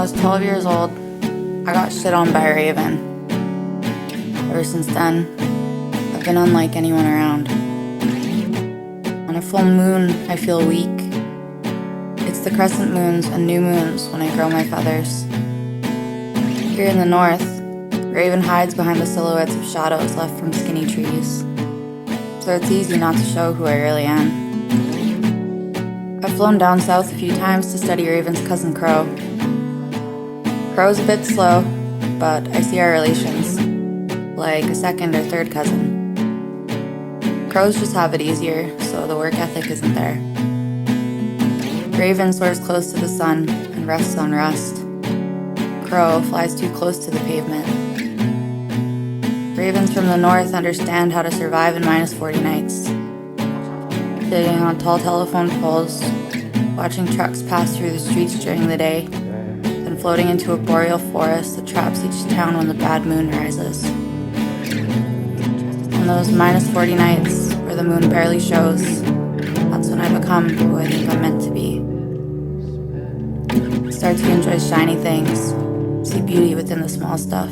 was 12 years old, I got shit on by a raven. Ever since then, I've been unlike anyone around. On a full moon, I feel weak. It's the crescent moons and new moons when I grow my feathers. Here in the north, raven hides behind the silhouettes of shadows left from skinny trees, so it's easy not to show who I really am. I've flown down south a few times to study Raven's cousin Crow. Crow's a bit slow, but I see our relations like a second or third cousin. Crows just have it easier, so the work ethic isn't there. Raven soars close to the sun and rests on rust. Crow flies too close to the pavement. Ravens from the north understand how to survive in -40 nights. Sitting on tall telephone poles, watching trucks pass through the streets during the day, then floating into a boreal forest that traps each town when the bad moon rises. On those -40 nights where the moon barely shows, that's when I become who I think I'm meant to be. I start to enjoy shiny things, see beauty within the small stuff.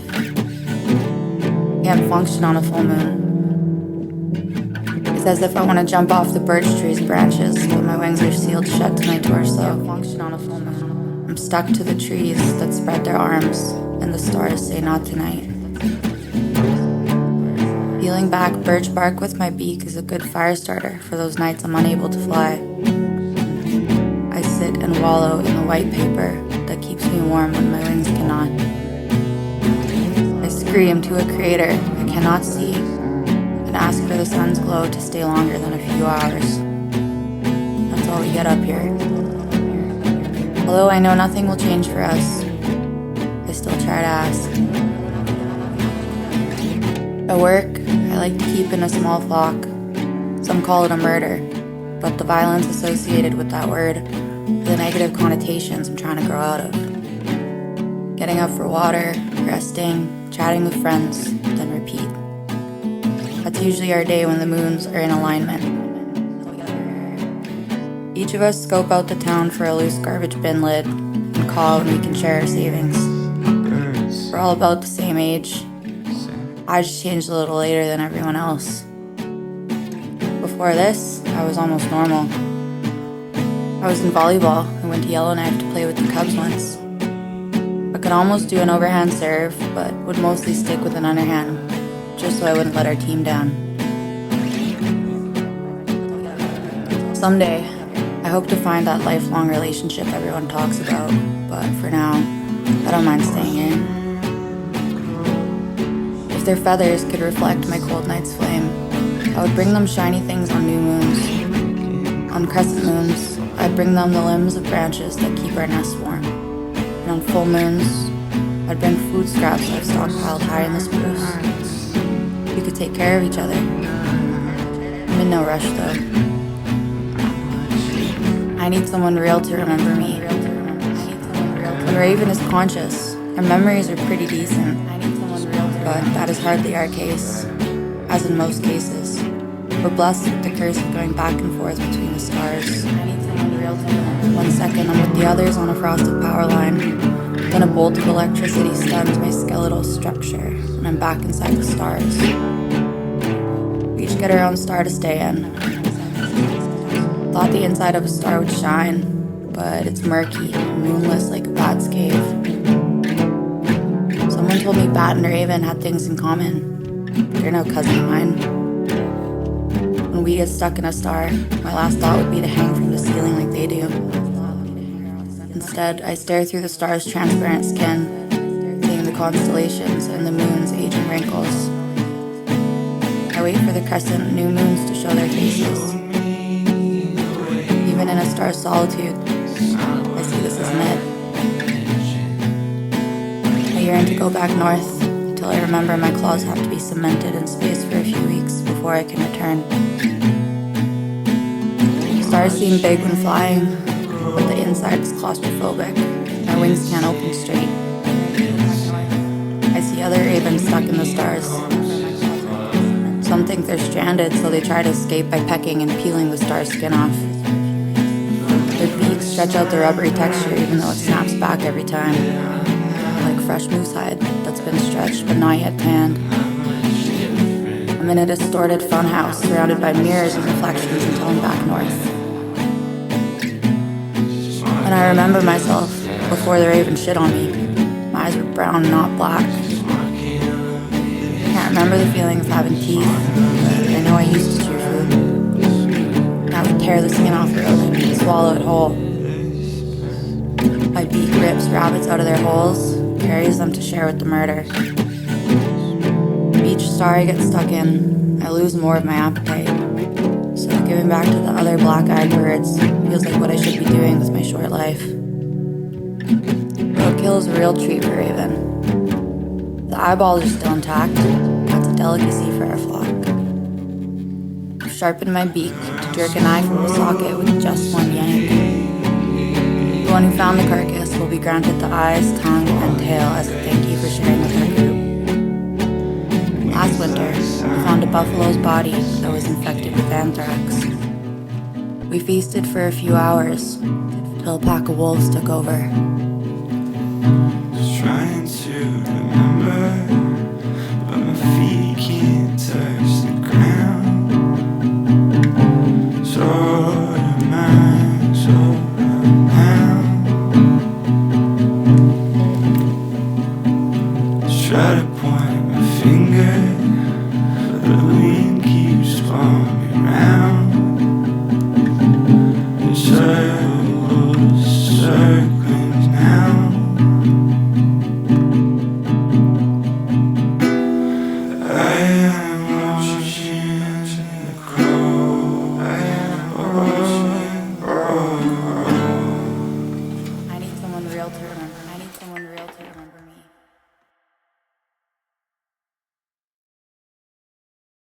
Can't function on a full moon. It's as if I want to jump off the birch tree's branches, but my wings are sealed shut to my torso. I'm stuck to the trees that spread their arms, and the stars say not tonight. Peeling back birch bark with my beak is a good fire starter for those nights I'm unable to fly. I sit and wallow in the white paper that keeps me warm when my wings cannot. I scream to a creator I cannot see, and ask for the sun's glow to stay longer than a few hours. That's all we get up here. Although I know nothing will change for us, I still try to ask. At work, I like to keep in a small flock. Some call it a murder, but the violence associated with that word are the negative connotations I'm trying to grow out of. Getting up for water, resting, chatting with friends, then repeat. That's usually our day when the moons are in alignment. Each of us scope out the town for a loose garbage bin lid and call when we can share our savings. We're all about the same age. I just changed a little later than everyone else. Before this, I was almost normal. I was in volleyball and went to Yellowknife to play with the Cubs once. I could almost do an overhand serve, but would mostly stick with an underhand, just so I wouldn't let our team down. Someday, I hope to find that lifelong relationship everyone talks about, but for now, I don't mind staying here. If their feathers could reflect my cold night's flame, I would bring them shiny things on new moons. On crescent moons, I'd bring them the limbs of branches that keep our nests warm. And on full moons, I'd bring food scraps I've stockpiled high in the spruce. We could take care of each other. I'm in no rush though. I need someone real to remember me. When Raven is conscious, our memories are pretty decent, but that is hardly our case, as in most cases. We're blessed with the curse of going back and forth between the stars. 1 second I'm with the others on a frosted power line, then a bolt of electricity stuns my skeletal structure, and I'm back inside the stars. We each get our own star to stay in. Thought the inside of a star would shine, but it's murky, moonless like a bat's cave. Someone told me Bat and Raven had things in common. They're no cousin of mine. When we get stuck in a star, my last thought would be to hang from the ceiling like they do. Instead, I stare through the star's transparent skin, seeing the constellations and the moon's aging wrinkles. I wait for the crescent new moons to show their faces. Even in a star's solitude, I see this isn't it. I yearn to go back north until I remember my claws have to be cemented in space for a few weeks before I can return. Stars seem big when flying, but the inside is claustrophobic. My wings can't open straight. I see other ravens stuck in the stars. Some think they're stranded, so they try to escape by pecking and peeling the star's skin off. Their beaks stretch out the rubbery texture even though it snaps back every time. Like fresh moose hide that's been stretched but not yet tanned. I'm in a distorted funhouse surrounded by mirrors and reflections until I'm back north. And I remember myself before the raven shit on me. My eyes were brown, not black. Can't remember the feeling of having teeth, but I know I used to chew food. I would tear the skin off real and swallow it whole. My beak rips rabbits out of their holes, carries them to share with the murder. Each star I get stuck in, I lose more of my appetite. So giving back to the other black-eyed birds feels like what I should be doing with my short life. Roadkill is a real treat for Raven. The eyeballs are still intact. That's a delicacy for our flock. I've sharpened my beak to jerk a knife from a socket with just one yank. The one who found the carcass will be granted the eyes, tongue, and tail as a thank you for sharing with our group. Last winter, we found a buffalo's body that was infected with anthrax. We feasted for a few hours till a pack of wolves took over. Trying to remember, but my feet can't touch the ground. So am I, so am I. Try to point my finger, but the wind keeps spinning me round. In circles, circling now. I need someone real to remember.